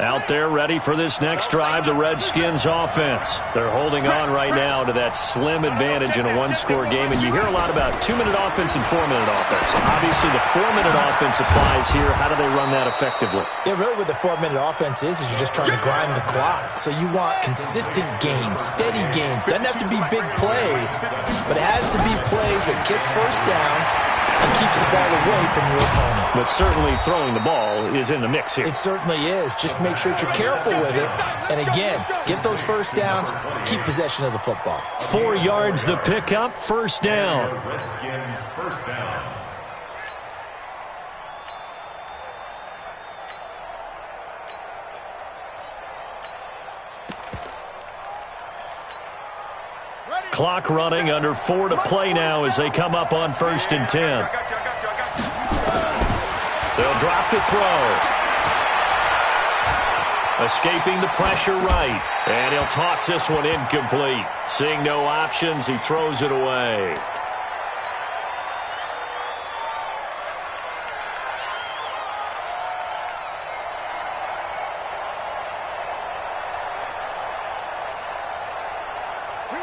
Speaker 4: Out there ready for this next drive, the Redskins offense. They're holding on right now to that slim advantage in a one-score game. And you hear a lot about 2-minute offense and 4-minute offense. Obviously, the 4-minute offense applies here. How do they run that effectively?
Speaker 5: Yeah, really what the 4-minute offense is you're just trying to grind the clock. So you want consistent gains, steady gains. Doesn't have to be big plays, but it has to be plays that gets first downs and keeps the ball away from your opponent.
Speaker 4: But certainly throwing the ball is in the mix here.
Speaker 5: It certainly is. Just make sure that you're careful with it. And again, get those first downs, keep possession of the football.
Speaker 4: 4 yards the pickup, first down.
Speaker 7: Redskin first down.
Speaker 4: Clock running, under 4 to play now as they come up on 1st and 10. They'll drop the throw. Escaping the pressure right. And he'll toss this one incomplete. Seeing no options, he throws it away.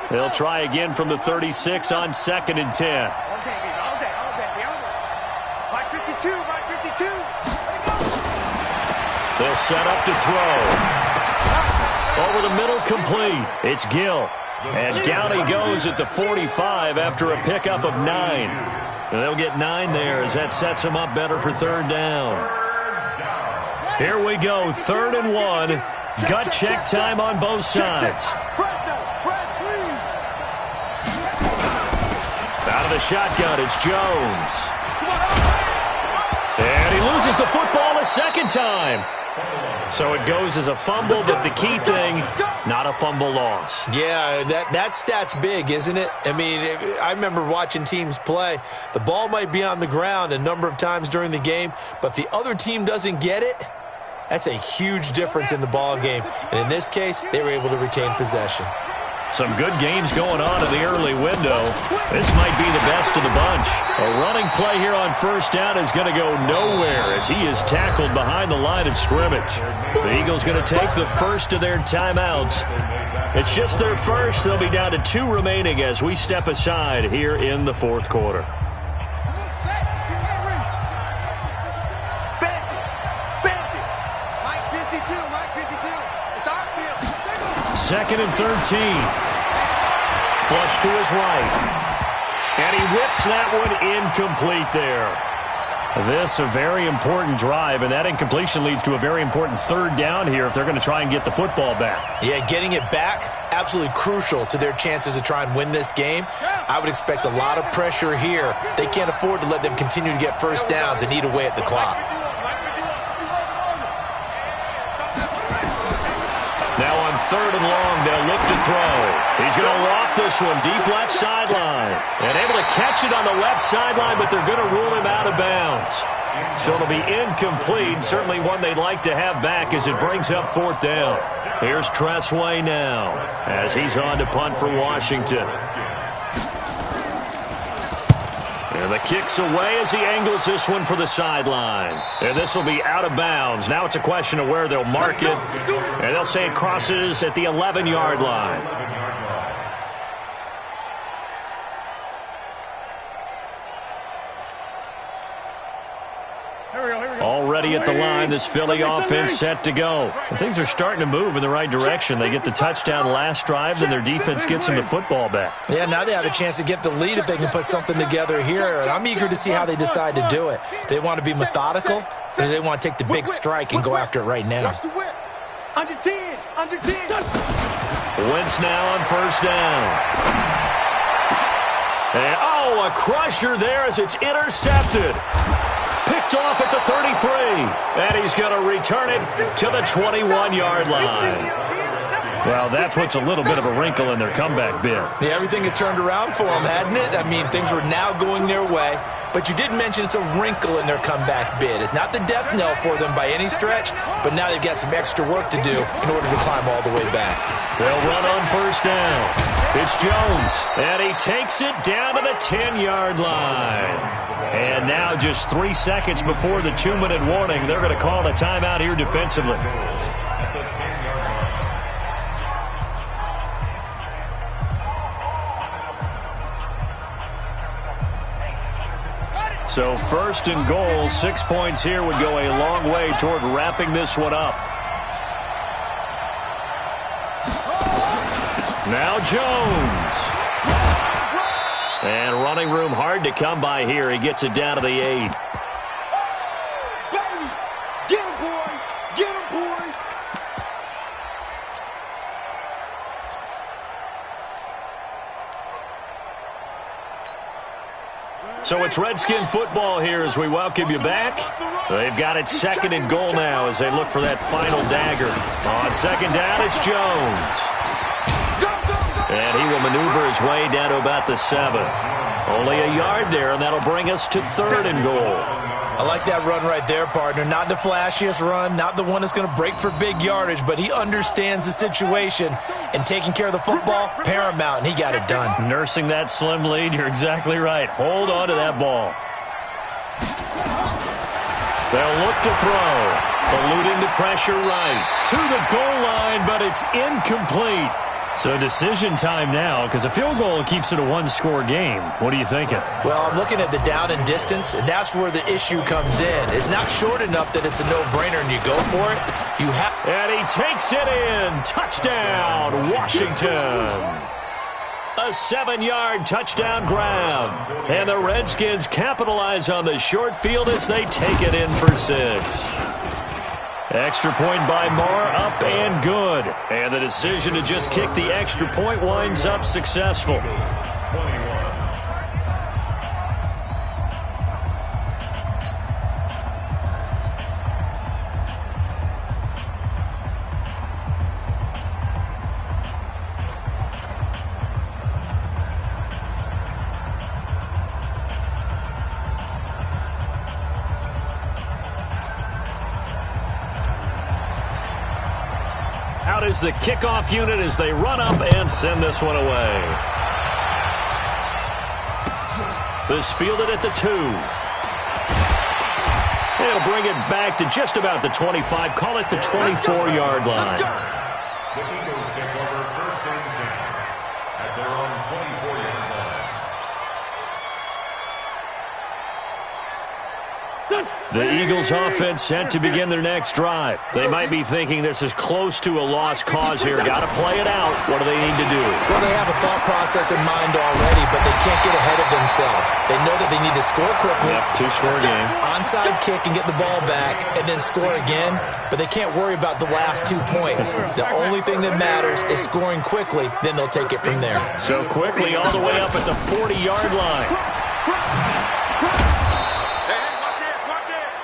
Speaker 4: They'll try again from the 36 on 2nd and 10.
Speaker 6: All day. Mike 52, Mike 52.
Speaker 4: They'll set up to throw. Over the middle, complete. It's Gill. And down he goes at the 45 after a pickup of 9. And they'll get 9 there as that sets them up better for 3rd down. Here we go, 3rd and 1. Gut check time on both sides. Out of the shotgun, it's Jones. And he loses the football a second time. So it goes as a fumble, but the key thing, not a fumble loss.
Speaker 5: Yeah, that stat's big, isn't it? I mean, I remember watching teams play. The ball might be on the ground a number of times during the game, but the other team doesn't get it. That's a huge difference in the ball game. And in this case, they were able to retain possession.
Speaker 4: Some good games going on in the early window. This might be the best of the bunch. A running play here on 1st down is going to go nowhere as he is tackled behind the line of scrimmage. The Eagles going to take the first of their timeouts. It's just their first. They'll be down to 2 remaining as we step aside here in the 4th quarter. Second and 13. Flush to his right. And he whips that one incomplete there. This a very important drive, and that incompletion leads to a very important 3rd down here if they're going to try and get the football back.
Speaker 5: Yeah, getting it back, absolutely crucial to their chances to try and win this game. I would expect a lot of pressure here. They can't afford to let them continue to get 1st downs and eat away at the clock.
Speaker 4: Now on 3rd and long, they'll look to throw. He's going to loft this one deep left sideline. And able to catch it on the left sideline, but they're going to rule him out of bounds. So it'll be incomplete. Certainly one they'd like to have back as it brings up 4th down. Here's Tressway now as he's on to punt for Washington. And the kick's away as he angles this one for the sideline. And this will be out of bounds. Now it's a question of where they'll mark it. And they'll say it crosses at the 11-yard line. Already at the line, this Philly offense set to go. And things are starting to move in the right direction. They get the touchdown last drive, then their defense gets them the football back.
Speaker 5: Yeah, now they have a chance to get the lead if they can put something together here. And I'm eager to see how they decide to do it. They want to be methodical, or do they want to take the big strike and go after it right now?
Speaker 6: Under 10, under 10.
Speaker 4: Wentz now on 1st down. And, a crusher there as it's intercepted. Picked off at the 33. And he's going to return it to the 21-yard line. Well, that puts a little bit of a wrinkle in their comeback bid.
Speaker 5: Yeah, everything had turned around for them, hadn't it? I mean, things were now going their way. But you did mention it's a wrinkle in their comeback bid. It's not the death knell for them by any stretch, but now they've got some extra work to do in order to climb all the way back.
Speaker 4: They'll run on 1st down. It's Jones, and he takes it down to the 10-yard line. And now just 3 seconds before the 2-minute warning, they're going to call a timeout here defensively. So 1st and goal, 6 points here would go a long way toward wrapping this one up. Now Jones. And running room hard to come by here. He gets it down to the 8.
Speaker 6: Get him, boys! Get him, boys!
Speaker 4: So it's Redskin football here as we welcome you back. They've got it 2nd and goal now as they look for that final dagger. On 2nd down, it's Jones. And he will maneuver his way down to about the 7. Only a yard there, and that'll bring us to 3rd and goal.
Speaker 5: I like that run right there, partner. Not the flashiest run, not the one that's going to break for big yardage, but he understands the situation, and taking care of the football, paramount, and he got it done.
Speaker 4: Nursing that slim lead, you're exactly right. Hold on to that ball. They'll look to throw. Eluding the pressure right. To the goal line, but it's incomplete. So decision time now, because a field goal keeps it a one-score game. What are you thinking?
Speaker 5: Well, I'm looking at the down and distance, and that's where the issue comes in. It's not short enough that it's a no-brainer and you go for it.
Speaker 4: And he takes it in. Touchdown, Washington. A 7-yard touchdown grab. And the Redskins capitalize on the short field as they take it in for 6. Extra point by Marr, up and good. And the decision to just kick the extra point winds up successful. Out is the kickoff unit as they run up and send this one away. This fielded at the 2. They'll bring it back to just about the 25. Call it the 24-yard line.
Speaker 7: The Eagles take over 1st and 10 at their own 24-yard line.
Speaker 4: The Eagles offense set to begin their next drive. They might be thinking this is close to a lost cause here. Got to play it out. What do they need to do?
Speaker 5: Well, they have a thought process in mind already, but they can't get ahead of themselves. They know that they need to score quickly.
Speaker 4: Yep, 2-score game.
Speaker 5: Onside kick and get the ball back and then score again, but they can't worry about the last 2 points. The only thing that matters is scoring quickly, then they'll take it from there.
Speaker 4: So quickly all the way up at the 40-yard line.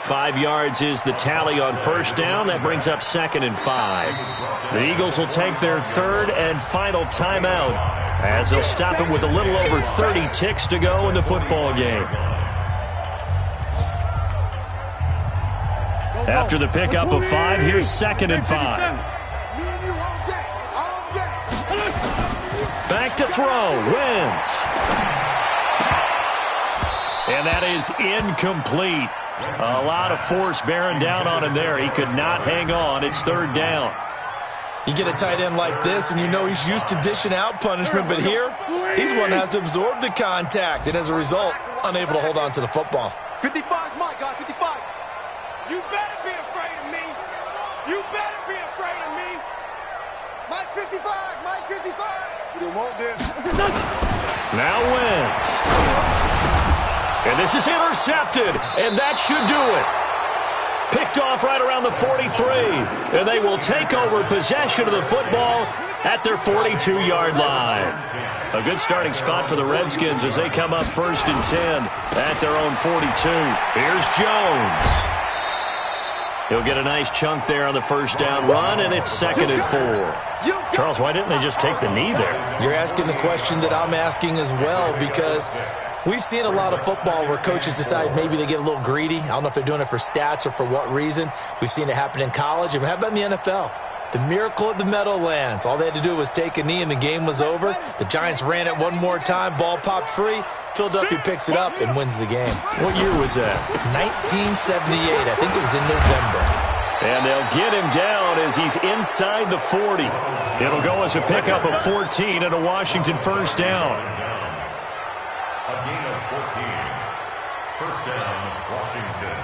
Speaker 4: 5 yards is the tally on first down. That brings up 2nd and 5. The Eagles will take their 3rd and final timeout as they'll stop it with a little over 30 ticks to go in the football game. After the pickup of 5, here's 2nd and 5. Back to throw. Wentz. And that is incomplete. A lot of force bearing down on him there. He could not hang on. It's 3rd down.
Speaker 5: You get a tight end like this, and you know he's used to dishing out punishment, but here, he's one that has to absorb the contact, and as a result, unable to hold on to the football.
Speaker 6: 55's my guy, 55. You better be afraid of me. You better be afraid of me. Mike 55, Mike 55. You want this?
Speaker 4: Now Wentz. And this is intercepted, and that should do it. Picked off right around the 43, and they will take over possession of the football at their 42-yard line. A good starting spot for the Redskins as they come up 1st and 10 at their own 42. Here's Jones. He'll get a nice chunk there on the first down run, and it's 2nd and 4. Charles, why didn't they just take the knee there?
Speaker 5: You're asking the question that I'm asking as well, because we've seen a lot of football where coaches decide maybe they get a little greedy. I don't know if they're doing it for stats or for what reason. We've seen it happen in college. And how about in the NFL? The miracle at the Meadowlands. All they had to do was take a knee and the game was over. The Giants ran it one more time. Ball popped free. Philadelphia picks it up and wins the game.
Speaker 4: What year was that?
Speaker 5: 1978. I think it was in November.
Speaker 4: And they'll get him down as he's inside the 40. It'll go as a pickup of 14 and a Washington first down.
Speaker 7: A gain of 14. First down, Washington.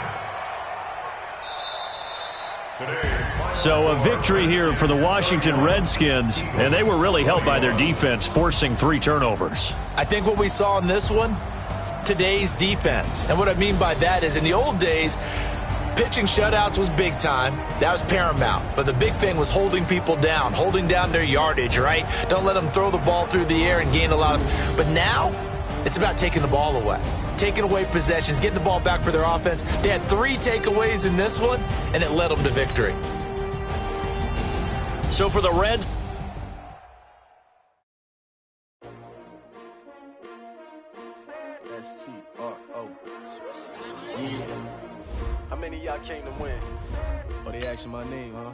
Speaker 4: So a victory here for the Washington Redskins, and they were really helped by their defense, forcing 3 turnovers.
Speaker 5: I think what we saw in this one, today's defense. And what I mean by that is in the old days, pitching shutouts was big time. That was paramount. But the big thing was holding people down, holding down their yardage, right? Don't let them throw the ball through the air and gain a lot of... But now, it's about taking the ball away. Taking away possessions, getting the ball back for their offense. They had 3 takeaways in this one, and it led them to victory.
Speaker 4: So for the Reds...
Speaker 1: S-T-R-O. How many of y'all came to win? Oh, they asking my name, huh?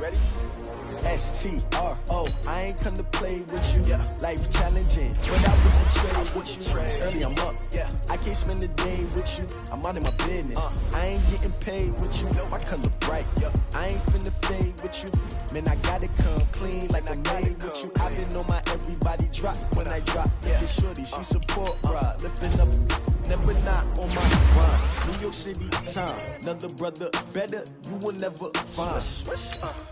Speaker 1: Ready? S-T-R-O. I ain't come to play with you. Yeah. Life challenging, but I would trade with you. It's early, I'm up. Yeah. I can't spend the day with you. I'm out of my business. I ain't getting paid with you. My color bright. Yeah. I ain't finna fade with you. Man, I gotta come clean like I made with you. I've been on my everybody drop when I drop. Yeah. This shorty, she support ride. Lifting up, never not on my grind. New York City time. Another brother better, you will never find.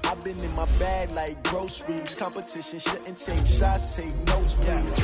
Speaker 1: I've been in my bag like groceries. Competition shouldn't take shots, take notes, please.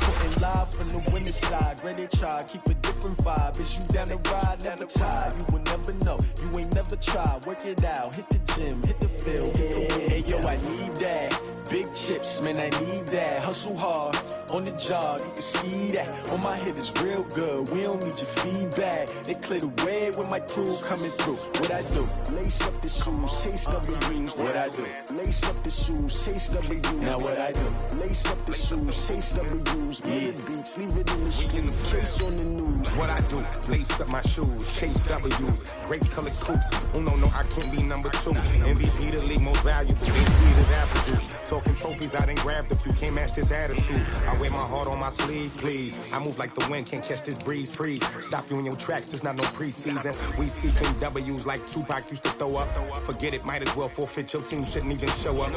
Speaker 1: Putting live from the winning side. Ready to try, keep a different vibe. Is you down the ride, never tired. You will never know, you ain't never tried. Work it out, hit the gym, hit the field. Hey yo, I need that. Big chips, man, I need that. Hustle hard, on the job, you can see that. On my head is real good, we don't need your feedback. They clear the way with my crew coming through. What I do? Lace up the shoes, chase W's. What I do? Lace up the shoes, chase W's. Now what I do? Lace up the shoes, chase W's. Yeah. Beats, leave it in the street, case on the news.
Speaker 3: What I do? Lace up my shoes, chase W's. Great colored coops. Oh no, I can't be number 2. MVP the league most valuable. They sweet as apple juice. Talking trophies, I done grabbed a few. Can't match this attitude. I wear my heart on my sleeve, please. I move like the wind, can't catch this breeze, freeze. Stop you in your tracks, there's not no preseason. We seeking W's like Tupac used to throw up. Forget it, might as well forfeit. Your team shouldn't even show up.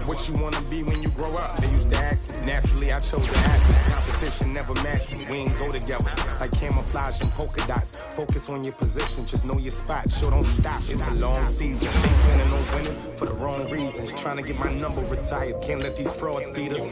Speaker 3: What you wanna be when you grow up? They used to ask me. Naturally, I chose to act. Competition never matched me. We ain't go together. Like camouflage and polka dots. Focus on your position, just know your spot. Sure, don't stop. It's a long season. Ain't planning on winning for the wrong reasons. Trying to get my number retired. Can't let these frauds beat us.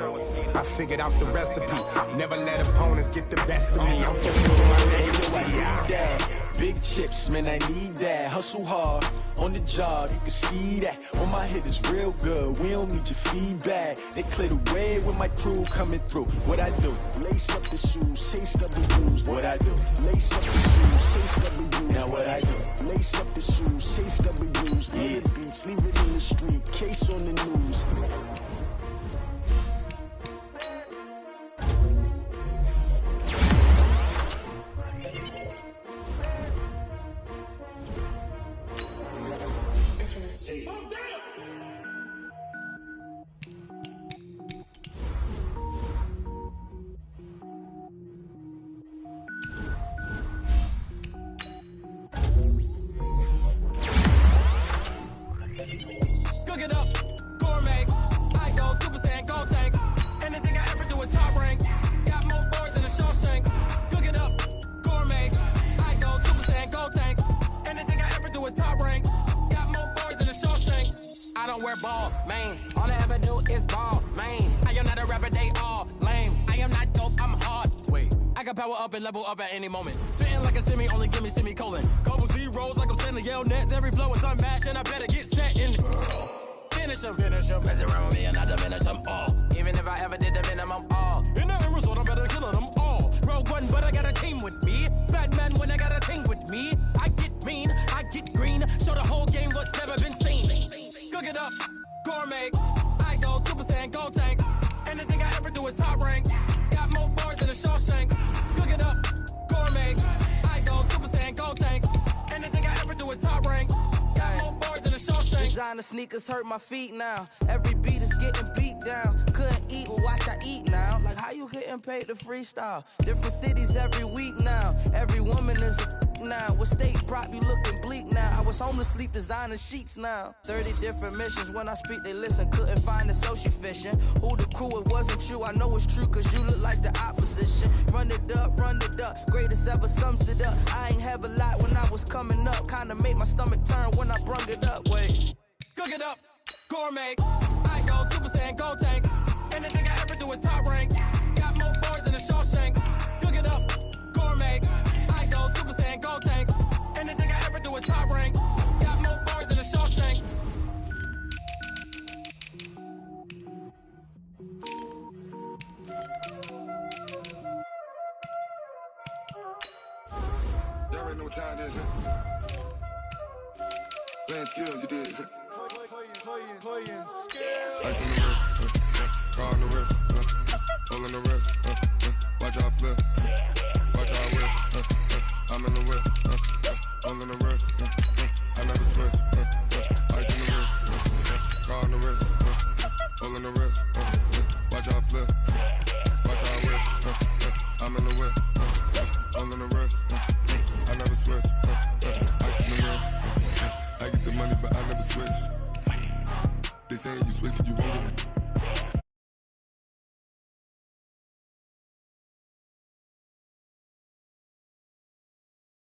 Speaker 3: I figured out the recipe. Never let opponents get the best of me. I'm focused on my legacy.
Speaker 1: Big chips, man, I need that. Hustle hard, on the job, you can see that. On my head is real good, we don't need your feedback. They clear the way with my crew coming through. What I do? Lace up the shoes, chase W's. What I do? Lace up the shoes, chase W's. Now what I do? Lace up the shoes, chase W's. Yeah. Beats, leave it in the street, case on the news.
Speaker 8: Cook it up, gourmet. I go Super Saiyan, go tank. Anything I ever do is top rank. Got more boards than a Shawshank. Cook it up, gourmet. I go Super Saiyan, go tank. Anything I ever do is top rank. Got more boards than a Shawshank. I don't wear ball mains. All I ever do is ball main. I am not a rapper, they all lame. I am not dope, I'm hard. Wait, I can power up and level up at any moment. Spitting like a semi, only give me semicolon. Couple zeros like I'm sending yell nets. Every flow is unmatched and I better get set in. Finish them. Mess around with me and I diminish them all. Even if I ever did the minimum all. In the end result, I better kill them all. Rogue One, but I got a team with me. Batman when I got a team with me. I get mean, I get green. Show the whole game what's never been seen. Cook it up, gourmet. I go Super Saiyan, go tank. Anything I ever do is top rank. Got more bars than a Shawshank. Cook it up, gourmet. I go Super Saiyan, go tank. Anything I ever do is top rank. Got more bars than a Shawshank.
Speaker 9: Designer sneakers hurt my feet now. Every beat is getting beat down. Couldn't eat, well watch I eat now. Like how you getting paid to freestyle? Different cities every week now. Every woman is a now. With state prop, you looking bleak now. I was home to sleep, designer sheets now. 30 different missions. When I speak, they listen. Couldn't find it, so she fishing. Who the crew, it wasn't you. I know it's true, cause you look like the opposition. Run it up, greatest ever sums it up. I ain't have a lot when I was coming up. Kinda made my stomach turn when I brung it up. Wait.
Speaker 8: Cook it up, gourmet. I go Super Saiyan, go tank. Anything I ever do is top rank. Got more boards than a Shawshank. Cook it up, gourmet. I go Super Saiyan, go tank. Anything I ever do is top rank. Got more boards than a Shawshank.
Speaker 10: Y'all already know what time it is, huh? Playing skills, you did. Playing skills. Ice on the wrist, car on the wrist, hole on the wrist, watch out flip, watch out whip, I'm in the whip, hole on the wrist, I never switch. Ice in the wrist, car on the wrist, all in the wrist. Watch how I flip, watch how I whip. I'm in the whip, all in the wrist. I never switch. Ice in the wrist. I get the money, but I never switch. They saying you switch 'cause you won't get it.